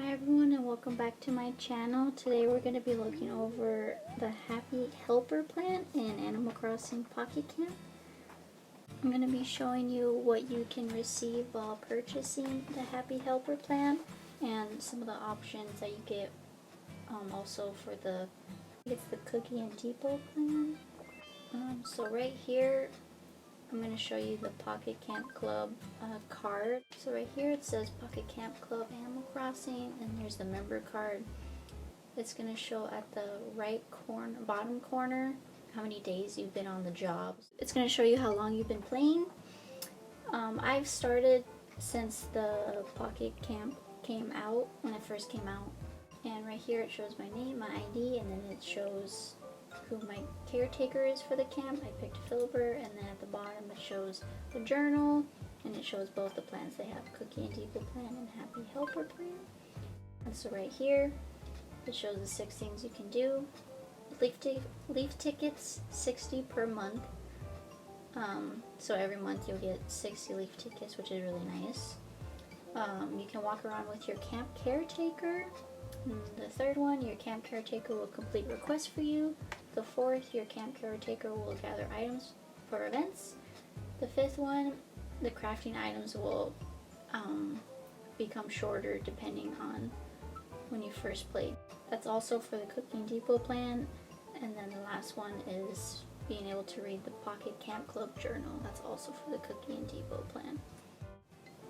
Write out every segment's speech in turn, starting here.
Hi everyone and welcome back to my channel. Today we're going to be looking over the Happy Helper plan in Animal Crossing Pocket Camp. I'm going to be showing you what you can receive while purchasing the Happy Helper plan and some of the options that you get also for the Cookie and Depot plan. So right here I'm going to show you the Pocket Camp Club card. So right here it says Pocket Camp Club Animal Crossing, and there's the member card. It's going to show at the right corner, bottom corner, how many days you've been on the job. It's going to show you how long you've been playing. I've started since the Pocket Camp came out, when it first came out. And right here it shows my name, my ID, and then it shows who my caretaker is for the camp. I picked Philibert, and then at the bottom it shows the journal, and it shows both the plans. They have Cookie and Depot plan and Happy Helper plan. And so right here it shows the 6 things you can do. Leaf tickets, 60 per month. So every month you'll get 60 leaf tickets, which is really nice. You can walk around with your camp caretaker. The third one, your camp caretaker will complete requests for you. The fourth, your camp caretaker will gather items for events. The fifth one, the crafting items will become shorter depending on when you first played. That's also for the Cookie and Depot plan. And then the last one is being able to read the Pocket Camp Club journal. That's also for the Cookie and Depot plan.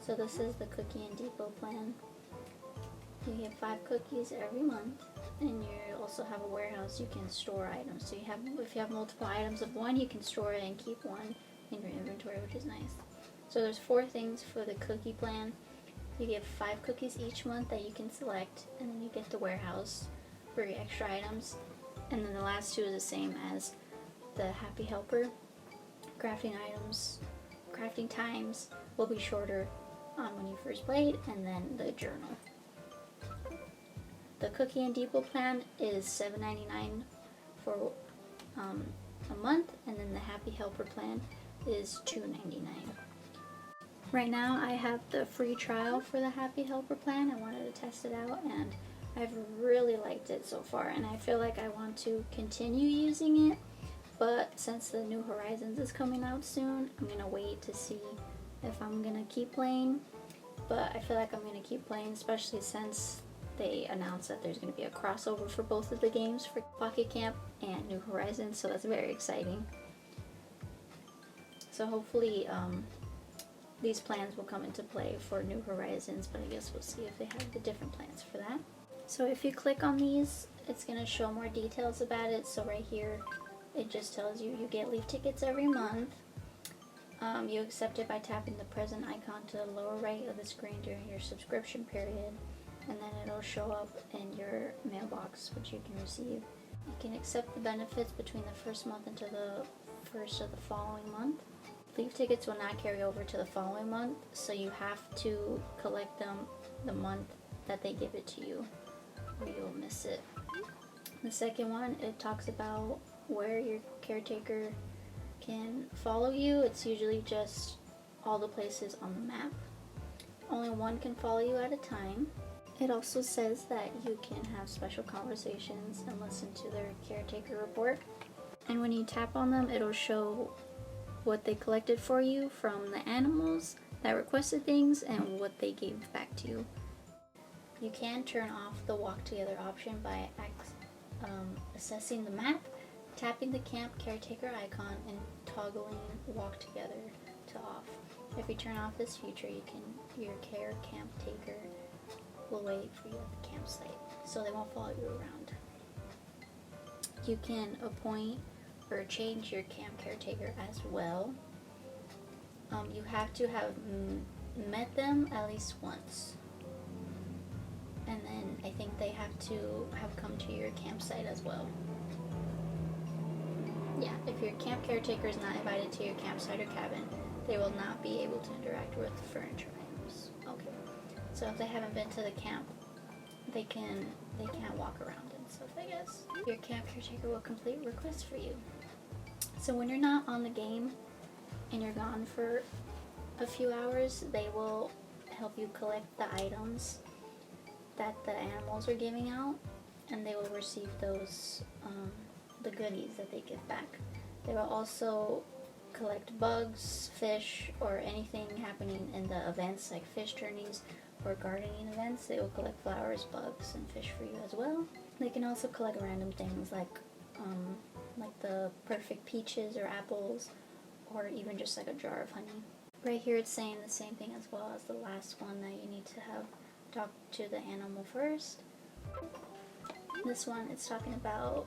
So this is the Cookie and Depot plan. You get 5 cookies every month, and you also have a warehouse you can store items. So if you have multiple items of one, you can store it and keep one in your inventory, which is nice. So there's 4 things for the cookie plan. You get 5 cookies each month that you can select, and then you get the warehouse for your extra items. And then the last 2 is the same as the Happy Helper. Crafting times will be shorter when you first played, and then the journal. The Cookie and Depot plan is $7.99 for a month, and then the Happy Helper plan is $2.99. Right now I have the free trial for the Happy Helper plan. I wanted to test it out, and I've really liked it so far, and I feel like I want to continue using it, but since the New Horizons is coming out soon, I'm going to wait to see if I'm going to keep playing. But I feel like I'm going to keep playing, especially since they announced that there's going to be a crossover for both of the games, for Pocket Camp and New Horizons, so that's very exciting. So hopefully these plans will come into play for New Horizons, but I guess we'll see if they have the different plans for that. So if you click on these, it's going to show more details about it. So right here it just tells you get leaf tickets every month. You accept it by tapping the present icon to the lower right of the screen during your subscription period, and then it'll show up in your mailbox, which you can receive. You can accept the benefits between the first month into the first of the following month. Leaf tickets will not carry over to the following month, so you have to collect them the month that they give it to you, or you'll miss it. The second one, it talks about where your caretaker can follow you. It's usually just all the places on the map. Only one can follow you at a time. It also says that you can have special conversations and listen to their caretaker report. And when you tap on them, it'll show what they collected for you from the animals that requested things and what they gave back to you. You can turn off the walk together option by assessing the map, tapping the camp caretaker icon, and toggling walk together to off. If you turn off this feature, your camp taker will wait for you at the campsite, so they won't follow you around. You can appoint or change your camp caretaker as well. You have to have met them at least once, and then I think they have to have come to your campsite as well. Yeah, if your camp caretaker is not invited to your campsite or cabin, they will not be able to interact with the furniture items. Okay, so if they haven't been to the camp, they can't walk around and stuff, I guess. Your camp caretaker will complete requests for you. So when you're not on the game and you're gone for a few hours, they will help you collect the items that the animals are giving out, and they will receive those, the goodies that they give back. They will also collect bugs, fish, or anything happening in the events like fish tourneys or gardening events. They will collect flowers, bugs, and fish for you as well. They can also collect random things like the perfect peaches or apples, or even just like a jar of honey. Right here it's saying the same thing as well as the last one, that you need to have talk to the animal first. This one, it's talking about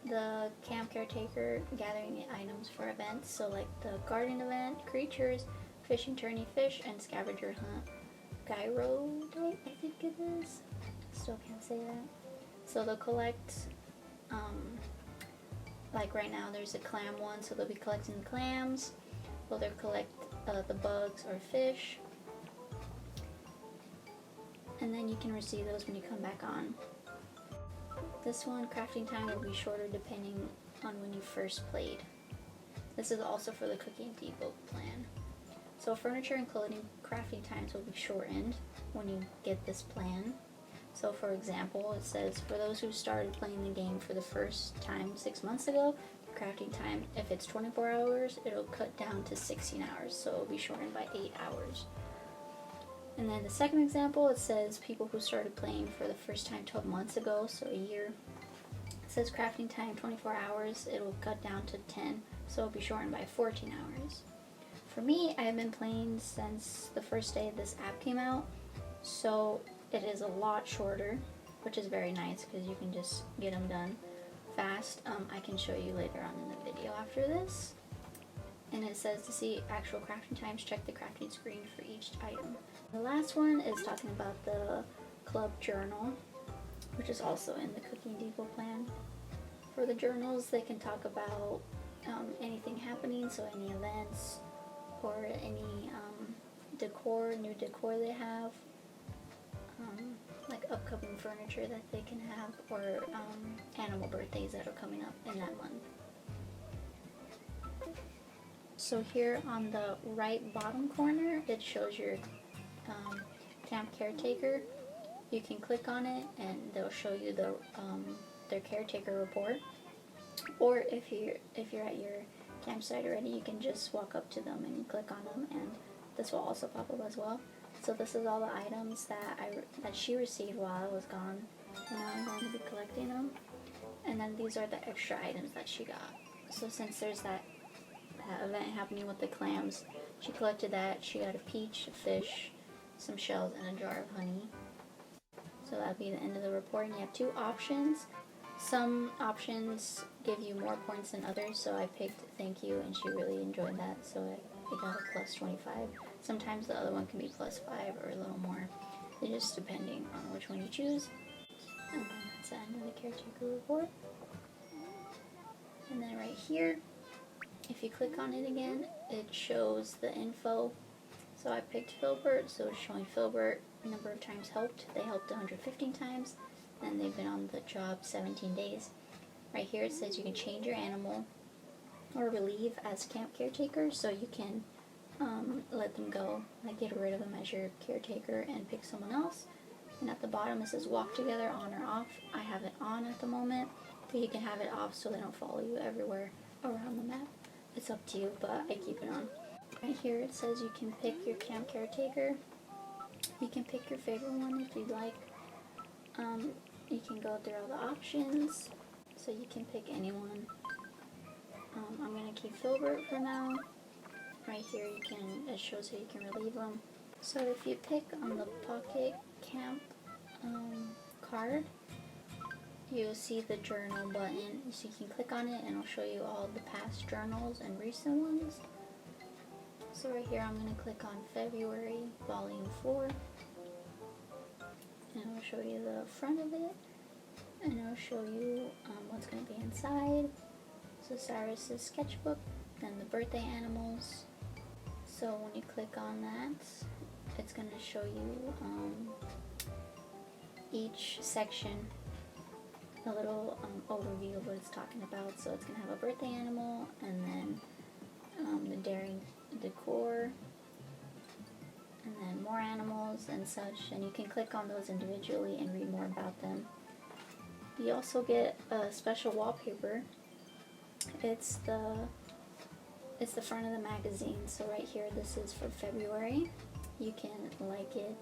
the camp caretaker gathering items for events, so like the garden event, creatures, fishing tourney, fish, and scavenger hunt. Gyro, I think it is. Still can't say that. So they'll collect, like right now there's a clam one, so they'll be collecting the clams. Well, they'll collect the bugs or fish. And then you can receive those when you come back on. This one, crafting time will be shorter depending on when you first played. This is also for the Cookie and Depot plan. So furniture and clothing crafting times will be shortened when you get this plan. So for example, it says, for those who started playing the game for the first time 6 months ago, crafting time, if it's 24 hours, it'll cut down to 16 hours, so it'll be shortened by 8 hours. And then the second example, it says people who started playing for the first time 12 months ago, so a year. It says crafting time 24 hours, it'll cut down to 10, so it'll be shortened by 14 hours. For me, I have been playing since the first day this app came out, so it is a lot shorter, which is very nice because you can just get them done fast. I can show you later on in the video after this. And it says to see actual crafting times, check the crafting screen for each item. The last one is talking about the club journal, which is also in the Cookie and Depot plan. For the journals, they can talk about anything happening, so any events or any decor, new decor they have, like upcoming furniture that they can have, or animal birthdays that are coming up in that month. So here on the right bottom corner, it shows your camp caretaker. You can click on it and they'll show you the their caretaker report. Or if you're at your campsite already, you can just walk up to them and click on them, and this will also pop up as well. So this is all the items that she received while I was gone, and now I'm going to be collecting them. And then these are the extra items that she got. So since there's that event happening with the clams, she collected that. She got a peach, a fish, some shells, and a jar of honey. So that'll be the end of the report. And you have 2 options. Some options give you more points than others, so I picked thank you, and she really enjoyed that, so I got a plus 25. Sometimes the other one can be plus 5 or a little more. It's just depending on which one you choose. And then that's the end of the caretaker report. And then right here, if you click on it again, it shows the info. So I picked Filbert, so it's showing Filbert number of times helped. They helped 115 times, and they've been on the job 17 days. Right here it says you can change your animal or relieve as camp caretaker, so you can let them go, like get rid of them as your caretaker and pick someone else. And at the bottom it says walk together, on or off. I have it on at the moment, but you can have it off so they don't follow you everywhere around the map. It's up to you, but I keep it on. Right here it says you can pick your camp caretaker. You can pick your favorite one if you'd like. You can go through all the options, so you can pick anyone. I'm going to keep Filbert for now. Right here it shows how you can relieve them. So if you pick on the Pocket Camp card, you'll see the journal button, so you can click on it and it'll show you all the past journals and recent ones. So right here I'm going to click on February Volume 4, and it'll show you the front of it, and it'll show you what's going to be inside. So Cyrus's sketchbook, then the birthday animals. So when you click on that, it's going to show you each section, a little overview of what it's talking about. So it's going to have a birthday animal, and then the daring decor, and then more animals and such, and you can click on those individually and read more about them. You also get a special wallpaper. It's the front of the magazine, so right here, this is for February. You can like it,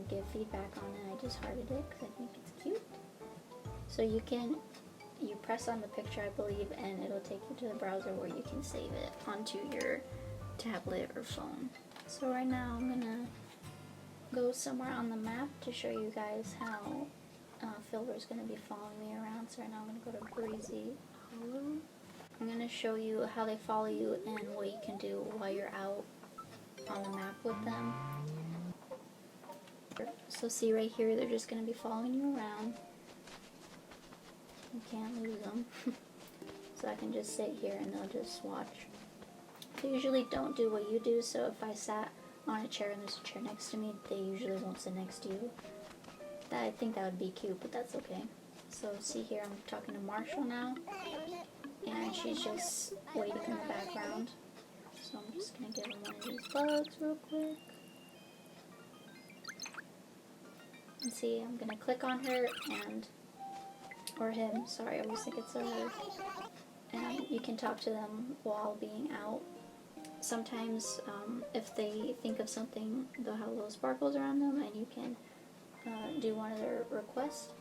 give feedback on it. I just hearted it because I think it's cute. So you press on the picture, I believe, and it'll take you to the browser where you can save it onto your tablet or phone. So right now I'm gonna go somewhere on the map to show you guys how Filber's gonna be following me around. So right now I'm gonna go to Breezy Hollow. I'm gonna show you how they follow you and what you can do while you're out on the map with them. So see right here, they're just gonna be following you around. You can't lose them. So I can just sit here and they'll just watch. They usually don't do what you do, so if I sat on a chair and there's a chair next to me, they usually won't sit next to you. I think that would be cute, but that's okay. So see here, I'm talking to Marshall now, and she's just waiting in the background. So I'm just going to give him one of these bugs real quick. And see, I'm going to click on her or him, sorry, I always think it's a her. And you can talk to them while being out. Sometimes if they think of something, they'll have little sparkles around them, and you can do one of their requests.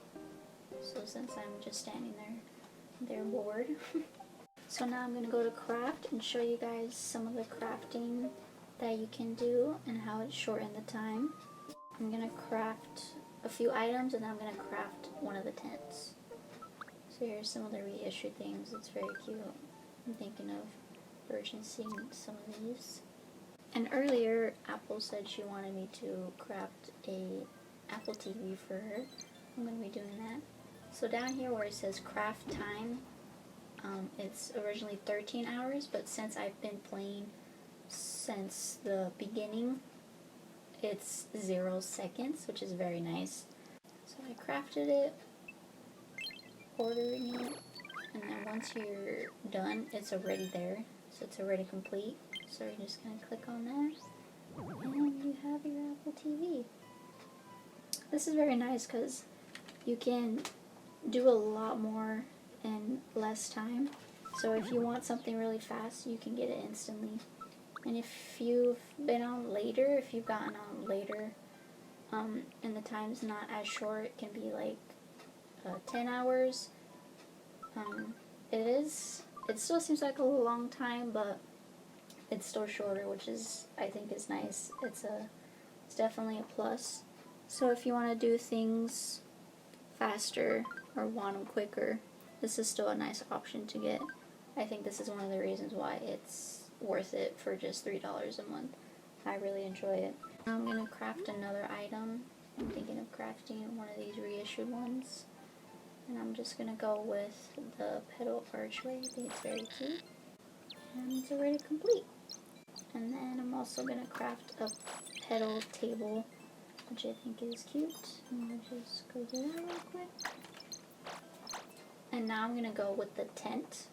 So since I'm just standing there, they're bored. So now I'm going to go to craft and show you guys some of the crafting that you can do and how it shortened the time. I'm going to craft a few items, and then I'm going to craft one of the tents. So here's some of the reissued things. It's very cute. I'm thinking of purchasing some of these. And earlier, Apple said she wanted me to craft a Apple TV for her. I'm going to be doing that. So down here where it says craft time, it's originally 13 hours, but since I've been playing since the beginning, it's 0 seconds, which is very nice. So I crafted it, ordering it, and then once you're done, it's already there. So it's already complete. So you're just going to click on that, and you have your Apple TV. This is very nice because you can do a lot more in less time. So if you want something really fast, you can get it instantly. And if you've been on later, if you've gotten on later, and the time's not as short, it can be like 10 hours. It still seems like a long time, but it's still shorter, which is, I think, is nice. It's definitely a plus. So if you want to do things faster or want them quicker, this is still a nice option to get. I think this is one of the reasons why it's worth it for just $3 a month. I really enjoy it. Now I'm going to craft another item. I'm thinking of crafting one of these reissued ones. And I'm just going to go with the petal archway. I think it's very cute. And it's already complete. And then I'm also going to craft a petal table, which I think is cute. I'm going to just go do that real quick. And now I'm going to go with the tent.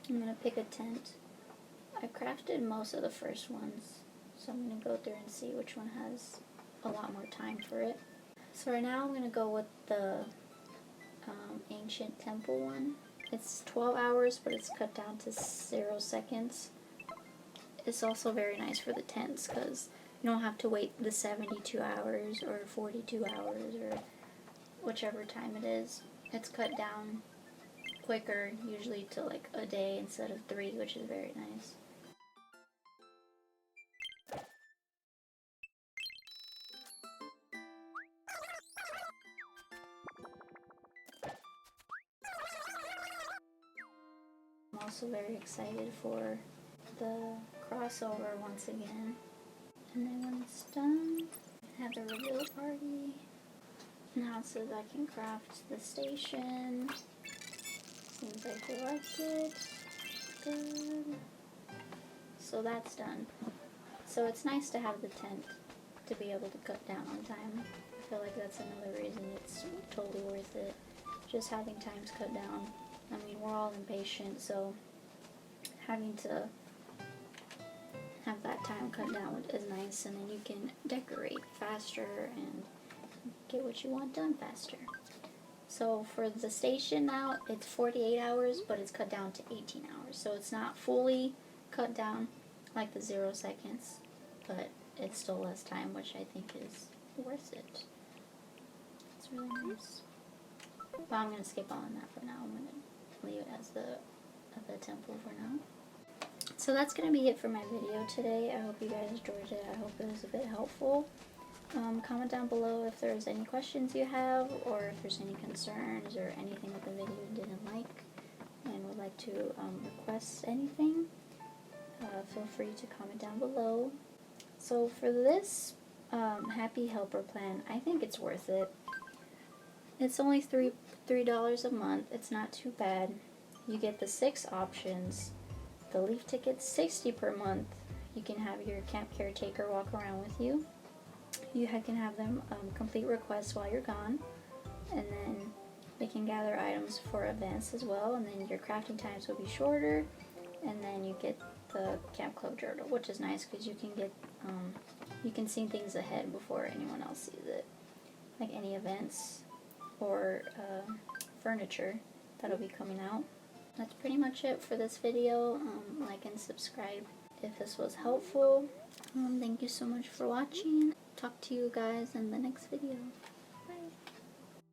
I'm going to pick a tent. I crafted most of the first ones, so I'm going to go through and see which one has a lot more time for it. So right now I'm going to go with the ancient temple one. It's 12 hours, but it's cut down to 0 seconds. It's also very nice for the tents because you don't have to wait the 72 hours or 42 hours or whichever time it is. It's cut down quicker, usually to like a day instead of 3, which is very nice. I'm also very excited for the crossover once again. And then when it's done, I have the reveal party. Now it says I can craft the station. Seems like they liked it. Good. So that's done. So it's nice to have the tent to be able to cut down on time. I feel like that's another reason it's totally worth it. Just having times cut down. I mean, we're all impatient, so having to have that time cut down is nice, and then you can decorate faster and get what you want done faster. So for the station now, it's 48 hours, but it's cut down to 18 hours. So it's not fully cut down like the 0 seconds, but it's still less time, which I think is worth it. It's really nice. But I'm going to skip on that for now. I'm going to leave it as the temple for now. So that's going to be it for my video today. I hope you guys enjoyed it. I hope it was a bit helpful. Comment down below if there's any questions you have, or if there's any concerns or anything with the video you didn't like and would like to request anything. Feel free to comment down below. So for this Happy Helper plan, I think it's worth it. It's only $3 a month. It's not too bad. You get the 6 options. The leaf ticket's $60 per month. You can have your camp caretaker walk around with you. You can have them complete requests while you're gone, and then they can gather items for events as well, and then your crafting times will be shorter, and then you get the Camp Club journal, which is nice because you can get you can see things ahead before anyone else sees it, like any events or furniture that'll be coming out. That's pretty much it for this video. Like and subscribe if this was helpful. Thank you so much for watching. Talk to you guys in the next video.